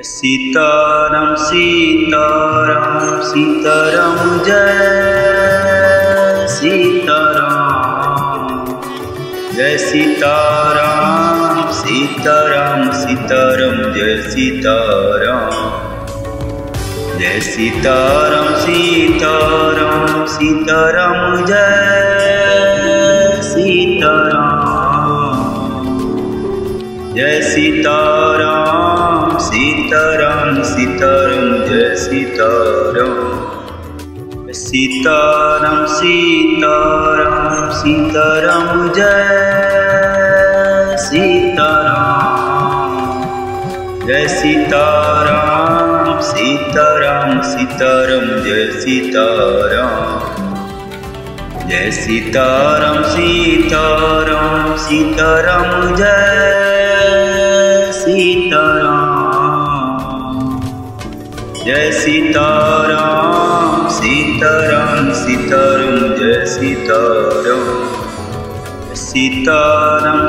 Sitaram Sitaram Sitaram Jai Sitaram Jai Sitaram Sitaram Sitaram Jai Sitaram Jai Sitaram Sitaram Sitaram Jai Sitaram Jai Sitaram Sitaram Sitaram Jai Sitaram Sitaram Sitaram Sitaram Jai Sitaram Jai Sitaram Sitaram Sitaram Jai Sitaram Jai Sitaram Sitaram Sitaram Jai Sitaram Jai Sitaram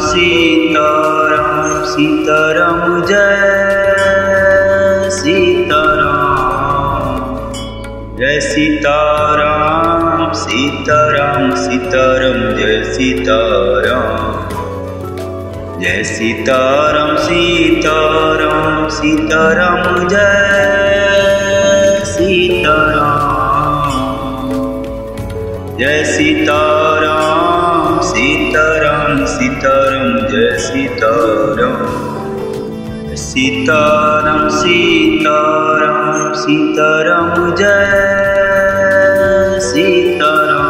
Sitaram Sitaram Jai Sitaram Sitaram Sitaram Sitaram Jai Sitaram Jai Sitaram Sitaram Sitaram Jai Sitaram Jai Sitaram Sitaram Sitaram Jai Sitaram Jai Sitaram Sitaram Sitaram Jai Sitaram Sitaram Sitaram Sitaram Jai Sitaram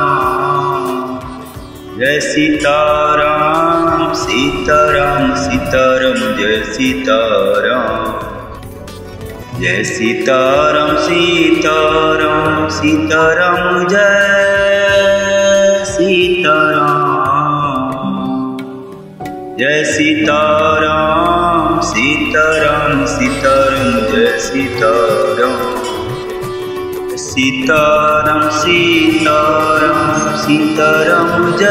Jai Sitaram Sitaram Sitaram Jai Sitaram Jai Sitaram Sitaram Sitaram Jai Sitaram Jai Sitaram Sitaram Sitaram Jai Sitaram Sitaram Sitaram Sitaram Jai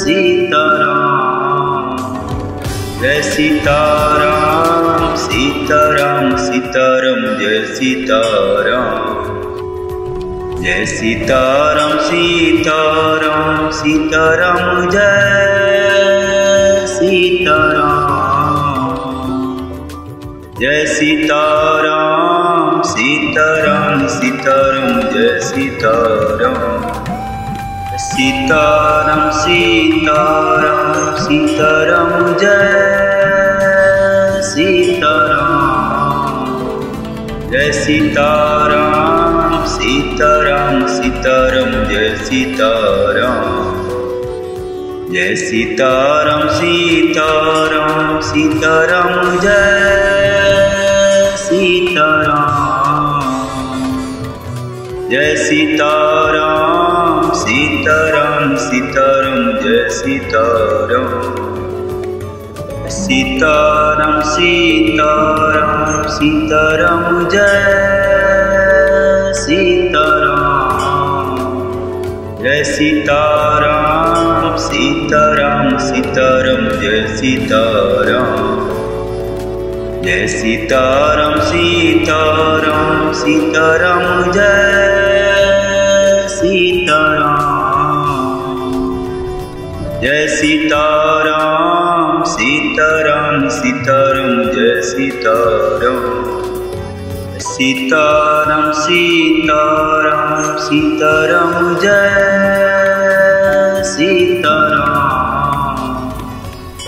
Sitaram Jai Sitaram Sitaram Sitaram Jai Sitaram Jai Sitaram Sitaram Sitaram Jai Sitaram Jai Sitaram Sitaram Sitaram Jai Sitaram Sitaram Sitaram Sitaram Jai Sitaram Jai Sitaram Sitaram Sitaram Jai Sitaram Jai Sitaram Sitaram Sitaram Jai Sitaram Jai Sitaram Sitaram Sitaram Jai Sitaram Sitaram Sitaram Sitaram Jai Sitaram Jai Sitaram Sitaram Sitaram Jai Sitaram Jai Sitaram Sitaram Sitaram Jai Sitaram Jai Sitaram Sitaram Sitaram Jai Sitaram Sitaram Sitaram Sitaram Jai Sitaram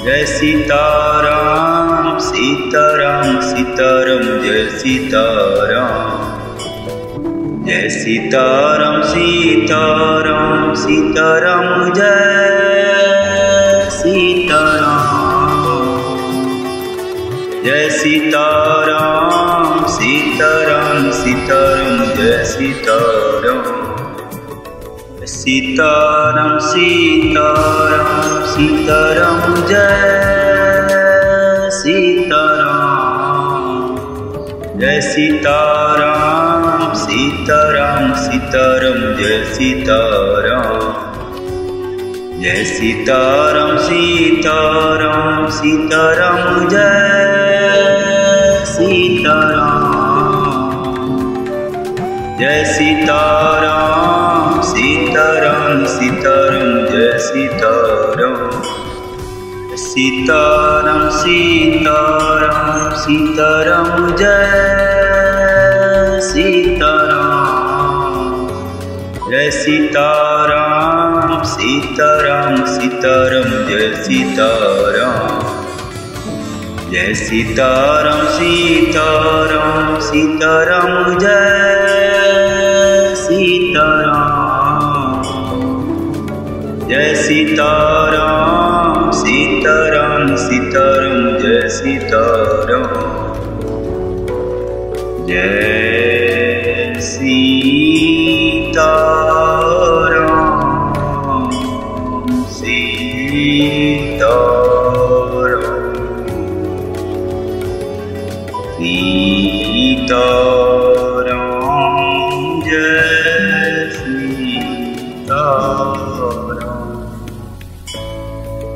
Jai Sitaram Sitaram Sitaram Jai Sitaram Jai Sitaram Sitaram Sitaram Jai Sitaram Jai Sitaram Sitaram Sitaram Jai Sitaram Sitaram Sitaram Sitaram Jai Sitaram Jai Sitaram Sitaram Sitaram Jai Sitaram Jai Sitaram Sitaram Sitaram Jai Jai Sitaram Sitaram Sitaram Jai Sitaram Sitaram Sitaram Sitaram Jai Sitaram Jai Sitaram Sitaram Sitaram Jai Sitaram Jai Sitaram Sitaram Sitaram Jai Sitaram Jai Sitaram Sitaram Sitaram Jai Sitaram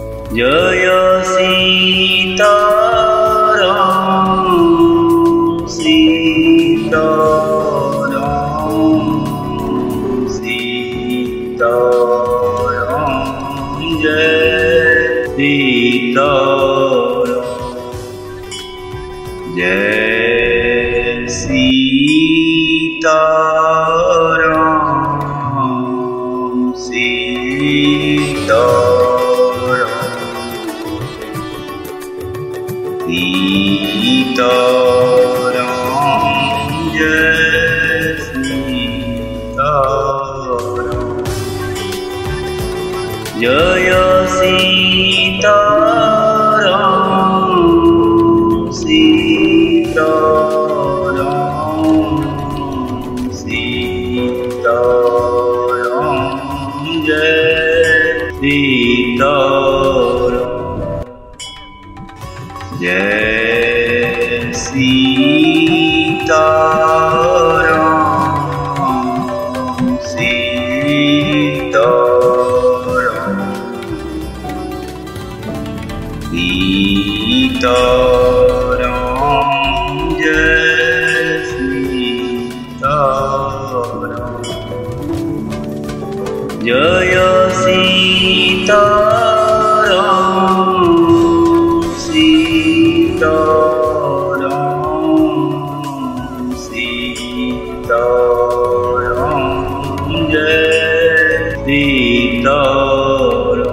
Jai Sitaram Sitaram Sitaram Jai Sitaram Jai Sitaram Sitaram Sitaram Jai Sitaram Jai Sitaram Sitaram Sitaram Jai Sitaram Jai Sitaram Sitaram Sitaram Jai Sitaram Jai Sitaram Sitaram Sitaram Jai Sitaram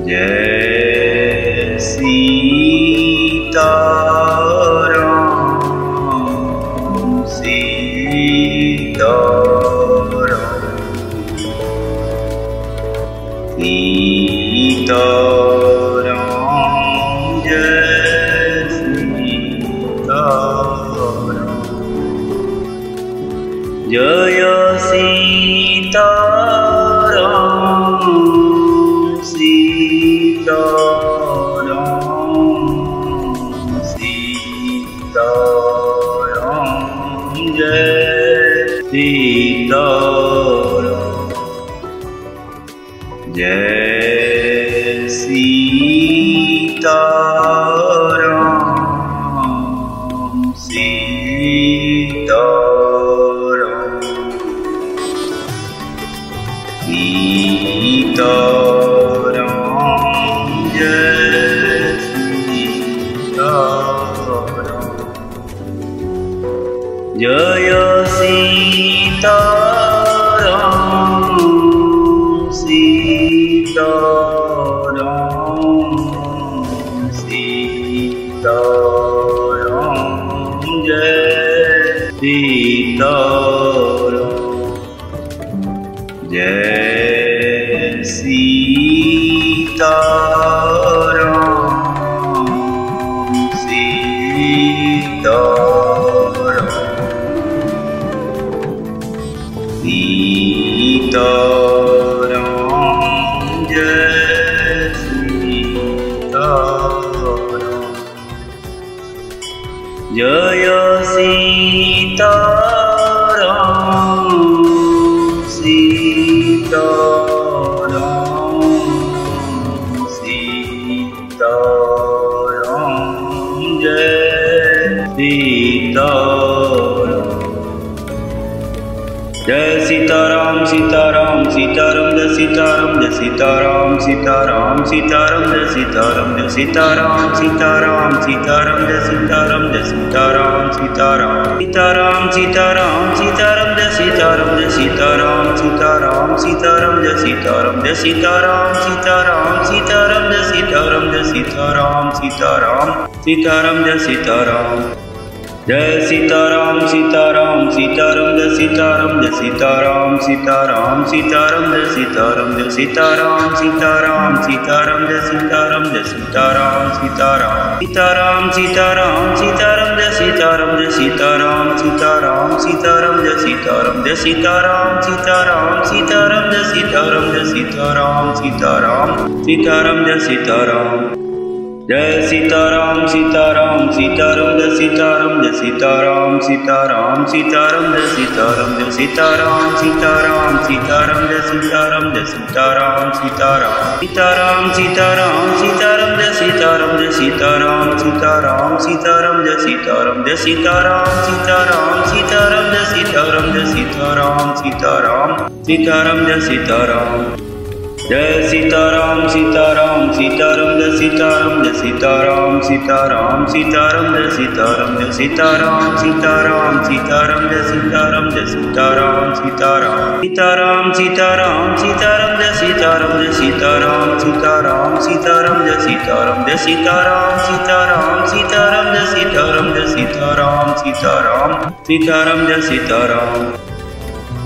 Jai Sitaram Sitaram Sitaram Jai Sitaram Jai Sitaram Sitaram Sitaram Jai Sitaram Jai Sitaram Sitaram Sitaram Jai Sitaram Jai Sitaram Sitaram Sitaram Jai Sitaram Jai Sitaram Sitaram Sitaram Jai Sitaram Jai Sitaram Sitaram Sitaram Jai Sitaram Jai Sitaram Sitaram Sitaram Jai Sitaram. Jai Sitaram Sitaram Sitaram Jai Sitaram Jai Sitaram Sitaram Sitaram Jai Sitaram Jai Sitaram Sitaram Sitaram Jai Sitaram Jai Sitaram Sitaram Sitaram Sitaram Sitaram Jai Sitaram Jai Sitaram Sitaram Sitaram Jai Sitaram Jai Sitaram Sitaram Sitaram Jai Sitaram Jai Sitaram Sitaram Sitaram Jai Sitaram. Jai Sitaram Sitaram Sitaram Jai Sitaram Jai Sitaram Sitaram Sitaram Jai Sitaram Jai Sitaram Sitaram Sitaram Jai Sitaram Jai Sitaram Sitaram Sitaram Sitaram Sitaram Jai Sitaram Jai Sitaram Sitaram Sitaram Jai Sitaram Jai Sitaram Sitaram Sitaram Jai Sitaram Jai Sitaram Sitaram Sitaram Jai Sitaram. Jai Sitaram Sitaram Sitaram Jai Sitaram Jai Sitaram Sitaram Sitaram Jai Sitaram Jai Sitaram Sitaram Sitaram Jai Sitaram Jai Sitaram Sitaram Sitaram Sitaram Sitaram Jai Sitaram Jai Sitaram Sitaram Sitaram Jai Sitaram Jai Sitaram Sitaram Sitaram Jai Sitaram Jai Sitaram Sitaram Sitaram Jai Sitaram. Jai Sitaram Sitaram Sitaram Jai Sitaram Jai Sitaram Sitaram Sitaram Jai Sitaram Jai Sitaram Sitaram Sitaram Jai Sitaram Jai Sitaram Sitaram Sitaram Sitaram Sitaram Jai Sitaram Jai Sitaram Sitaram Sitaram Jai Sitaram Jai Sitaram Sitaram Sitaram Jai Sitaram Jai Sitaram Sitaram Sitaram Jai Sitaram.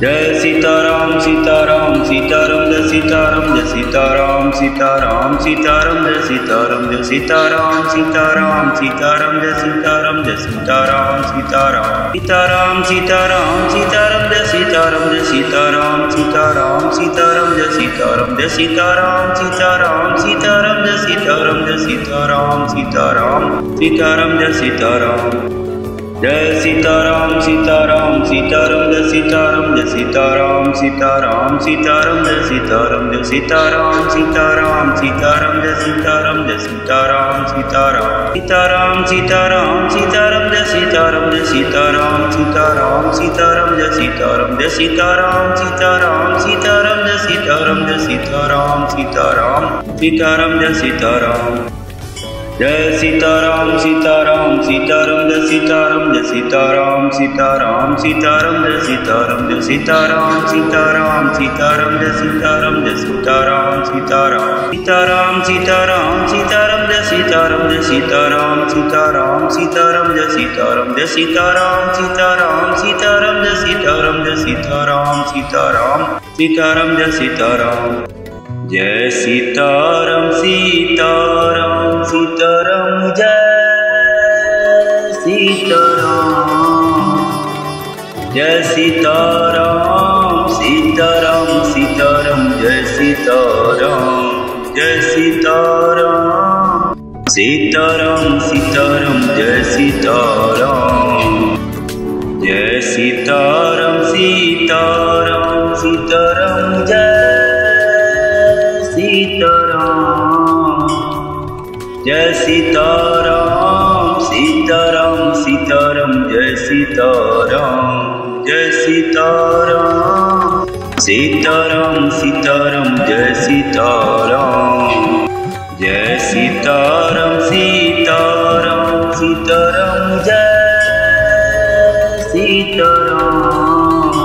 Jai Sitaram Sitaram Sitaram Jai Sitaram Jai Sitaram Sitaram Sitaram Jai Sitaram Jai Sitaram Sitaram Sitaram Jai Sitaram Jai Sitaram Sitaram Sitaram Sitaram Sitaram Jai Sitaram Jai Sitaram Sitaram Sitaram Jai Sitaram Jai Sitaram Sitaram Sitaram Jai Sitaram Jai Sitaram Sitaram Sitaram Jai Sitaram. Jai Sitaram Sitaram Sitaram Jai Sitaram Jai Sitaram Sitaram Sitaram Jai Sitaram Jai Sitaram Sitaram Sitaram Jai Sitaram Jai Sitaram Sitaram Sitaram Sitaram Sitaram Jai Sitaram Jai Sitaram Sitaram Sitaram Jai Sitaram Jai Sitaram Sitaram Sitaram Jai Sitaram Jai Sitaram Sitaram Sitaram Jai Sitaram. Jai Sitaram Sitaram Sitaram Jai Sitaram Jai Sitaram Sitaram Sitaram Jai Sitaram Jai Sitaram Sitaram Sitaram Jai Sitaram Jai Sitaram Sitaram Sitaram Sitaram Sitaram Jai Sitaram Jai Sitaram Sitaram Sitaram Jai Sitaram Jai Sitaram Sitaram Sitaram Jai Sitaram Jai Sitaram Sitaram Sitaram Jai Sitaram. Jai Sitaram Sitaram Sitaram Jai Sitaram Jai Sitaram Sitaram Sitaram Jai Sitaram Jai Sitaram Sitaram Sitaram Jai Sitaram Jai Sitaram Sitaram Sitaram Jai Sitaram Jai Sitaram Sitaram Sitaram Jai Sitaram Jai Sitaram Sitaram Sitaram Jai Sitaram Jai Sitaram Sitaram Sitaram Jai Sitaram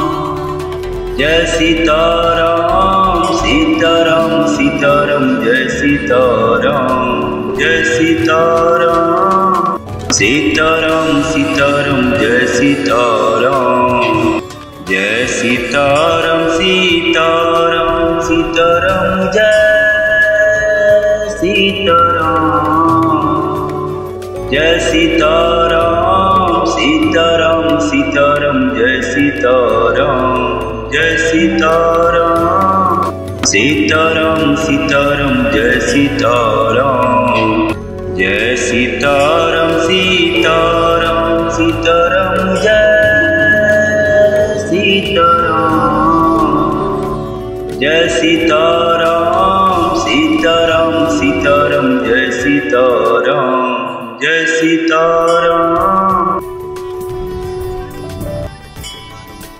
Jai Sitaram Sitaram Sitaram Jai Sitaram Jai Sitaram Sitaram Sitaram Jai Sitaram Jai Sitaram Sitaram Sitaram Jai Sitaram Jai Sitaram Sitaram Sitaram Jai Sitaram Jai Sitaram Sitaram Sitaram Jai Sitaram Jai Sitaram Sitaram Sitaram Jai Sitaram Jai Sitaram Sitaram Sitaram Jai Sitaram Jai Sitaram